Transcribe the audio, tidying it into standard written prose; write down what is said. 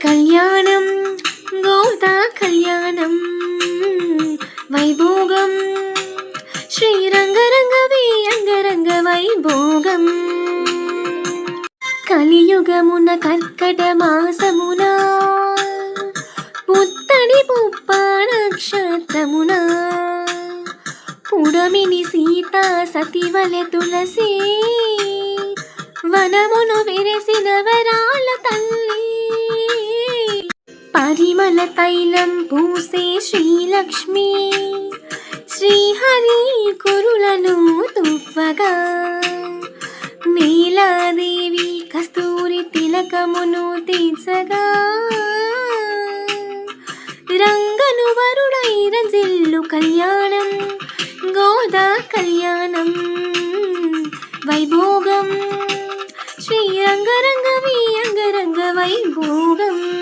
కళ్యాణం గోదా కళ్యాణం వైభోగం శ్రీరంగరంగవే అంగరంగ వైభోగం కలియుగమున కర్కట మాసమున పుత్తడి పుప్ప నక్షత్రమున పుడమిని సీతా సతివలె తులసి వనమును విరసిన వరాల తల్లి పరిమళ తైలం పూసే శ్రీలక్ష్మి శ్రీహరి కురులను తువ్వగా నీలాదేవి కస్తూరి తిలకమును తీర్చగా రంగను వరుడై రంజిల్లు కళ్యాణం గోదా కళ్యాణం వైభోగం శ్రీరంగరంగ అంగరంగ వైభోగం.